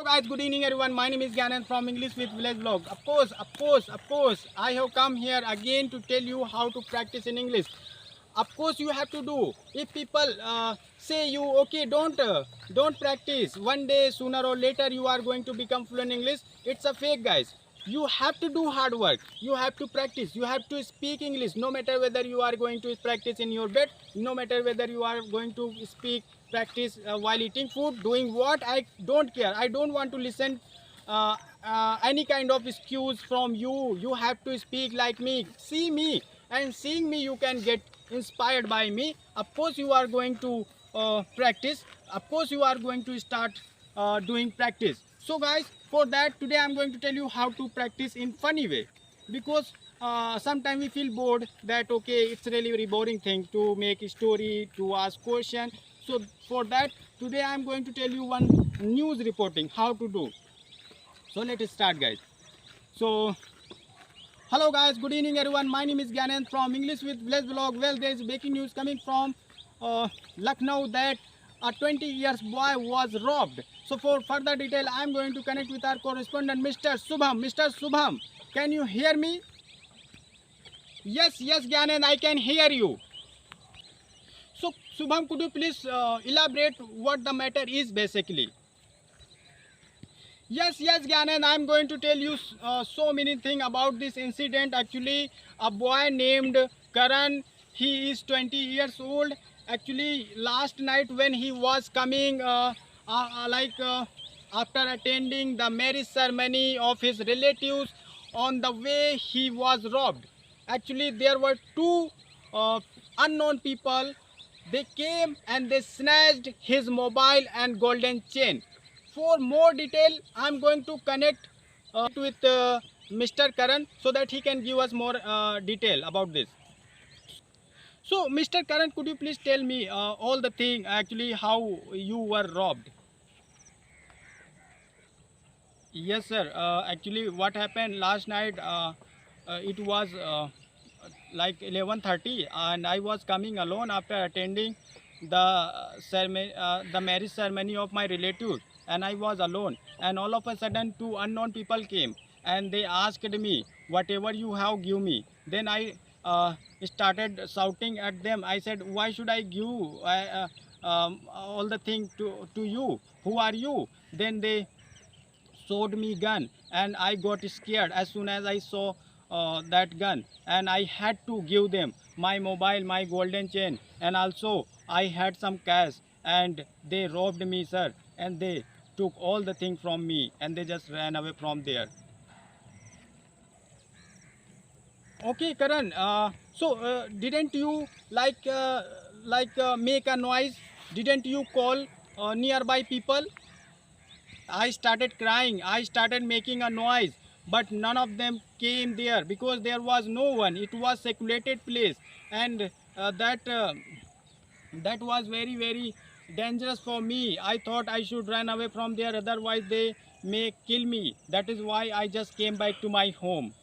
Hello guys, good evening everyone. My name is Gyanan from English with Village Vlog. Of course, I have come here again to tell you how to practice in English. Of course, you have to do. If people say you, okay, don't practice. One day, sooner or later, you are going to become fluent in English. It's a fake, guys. You have to do hard work. You have to practice. You have to speak English. No matter whether you are going to practice in your bed, no matter whether you are going to speak practice while eating food, doing what, I don't care. I don't want to listen any kind of excuse from you. You have to speak like me. See me, and seeing me you can get inspired by me. Of course you are going to practice. Of course you are going to start doing practice. So guys, for that today I'm going to tell you how to practice in funny way, because sometimes we feel bored that okay, it's really very boring thing to make a story, to ask question. So for that today I'm going to tell you one news reporting how to do. So let's start, guys. So hello guys, good evening everyone. My name is Gyanan from English with Village Vlog. Well, there is breaking news coming from Lucknow that a 20 years boy was robbed. So for further detail, I am going to connect with our correspondent, Mr. Subham. Mr. Subham, can you hear me? Yes, Gyanan, I can hear you. So Subham, could you please elaborate what the matter is basically? Yes, Gyanan, I'm going to tell you so many things about this incident. Actually, a boy named Karan, he is 20 years old. Actually, last night when he was coming, after attending the marriage ceremony of his relatives, on the way he was robbed. Actually, there were two uh, unknown people. They came and they snatched his mobile and golden chain. For more detail, I'm going to connect with Mr. Karan so that he can give us more detail about this. So, Mr. Karan, could you please tell me all the thing actually how you were robbed? Yes, sir. Actually, what happened last night? It was like 11:30, and I was coming alone after attending the marriage ceremony of my relative, and I was alone. And all of a sudden, two unknown people came, and they asked me, "Whatever you have, give me." Then I started shouting at them. I said, "Why should I give all the thing to you? Who are you?" Then they showed me gun, and I got scared as soon as I saw that gun, and I had to give them my mobile, my golden chain, and also I had some cash, and they robbed me, sir, and they took all the thing from me, and they just ran away from there. Okay, Karan, so didn't you make a noise? Didn't you call nearby people? I started crying. I started making a noise, but none of them came there because there was no one. It was circulated place, and that was very dangerous for me. I thought I should run away from there, otherwise they may kill me. That is why I just came back to my home.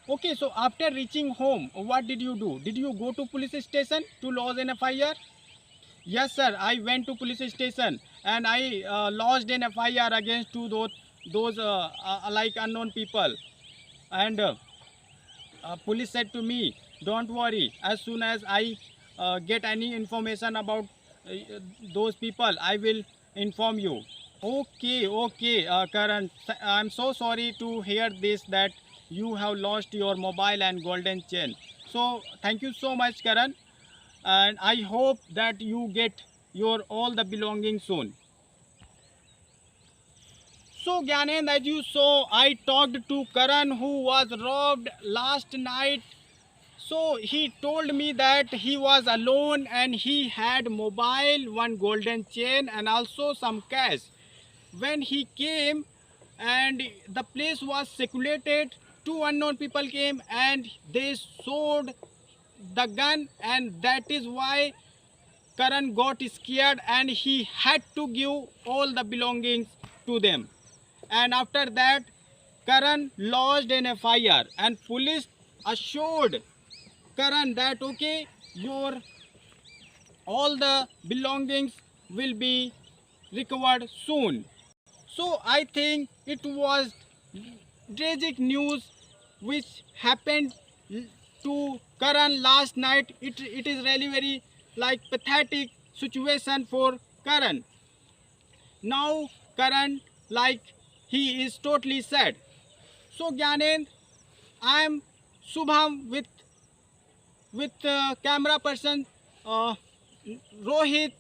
Okay, so after reaching home, what did you do? Did you go to police station to lodge an FIR? Yes, sir. I went to police station and I lodged an FIR against those like unknown people. And police said to me, "Don't worry. As soon as I get any information about those people, I will inform you." Okay, Karan. I'm so sorry to hear this that you have lost your mobile and golden chain. So thank you so much, Karan, and I hope that you get your all the belongings soon. So Gyanend, as you saw, I talked to Karan who was robbed last night. So he told me that he was alone and he had mobile, one golden chain and also some cash. When he came and the place was circulated, two unknown people came and they showed the gun, and that is why Karan got scared and he had to give all the belongings to them. And after that, Karan lodged an FIR and police assured Karan that okay, your all the belongings will be recovered soon. So I think it was tragic news which happened to Karan last night. It is really very like pathetic situation for Karan. Now Karan like he is totally sad. So Gyanendra, I am Subham with camera person Rohit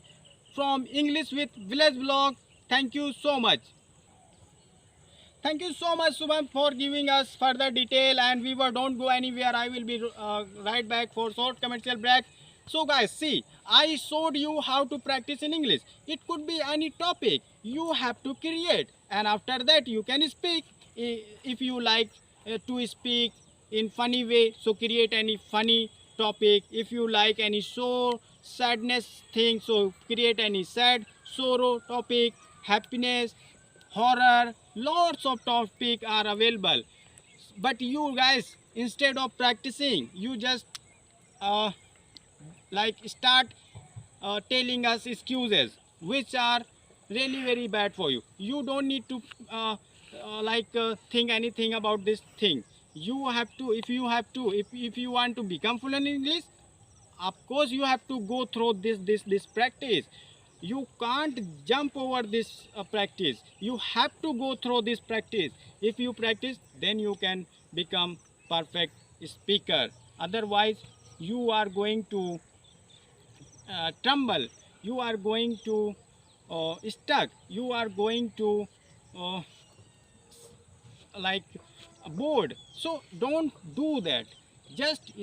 from English with Village Blog. Thank you so much. Thank you so much, Subham, for giving us further detail. And viewer, don't go anywhere. I will be right back for short commercial break. So, guys, see, I showed you how to practice in English. It could be any topic. You have to create, and after that, you can speak. If you like to speak in funny way, so create any funny topic. If you like any sadness thing, so create any sad sorrow topic, happiness, horror, lots of topic are available. But you guys, instead of practicing, you just uh, like start telling us excuses which are really very bad for you. You don't need to think anything about this thing. You have to, if you want to become fluent in English, of course you have to go through this practice. You can't jump over this practice. You have to go through this practice. If you practice, then you can become perfect speaker. Otherwise you are going to tremble, you are going to stuck, you are going to uh, like bored. So don't do that. Just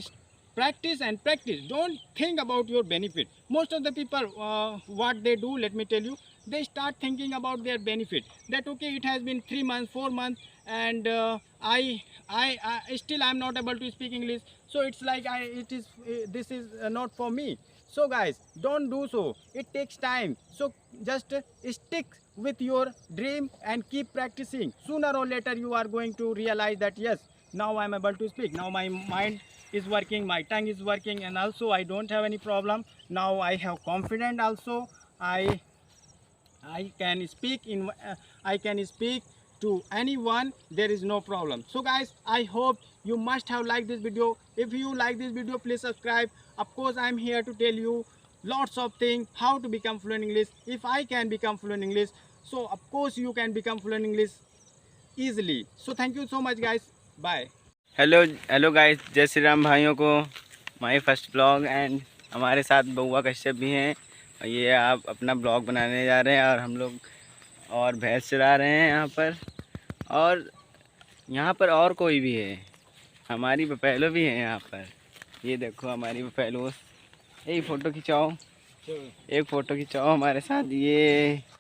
practice and practice. Don't think about your benefit. Most of the people what they do, let me tell you, they start thinking about their benefit, that okay, it has been 3 months, 4 months, and I still I'm not able to speak English, so it's like this is not for me. So guys, don't do so. It takes time. So just stick with your dream and keep practicing. Sooner or later you are going to realize that yes, now I'm able to speak. Now my mind is working, my tongue is working, and also I don't have any problem. Now I have confidence also. I can speak I can speak to anyone. There is no problem. So guys, I hope you must have liked this video. If you like this video, please subscribe. Of course, I'm here to tell you lots of things how to become fluent English. If I can become fluent English, so of course you can become fluent English easily. So thank you so much guys. Bye. Hello guys, जय श्री राम भाइयों को। My first blog and हमारे साथ बउआ कश्यप भी हैं। और ये आप अपना ब्लॉग बनाने जा रहे हैं और हम लोग और भैंस चरा रहे हैं यहाँ पर। और यहाँ पर और कोई भी है, हमारी बफैलो भी है यहाँ पर। ये देखो हमारी बफैलो। एक फ़ोटो खिंचाओ, एक फ़ोटो खिंचाओ हमारे साथ। ये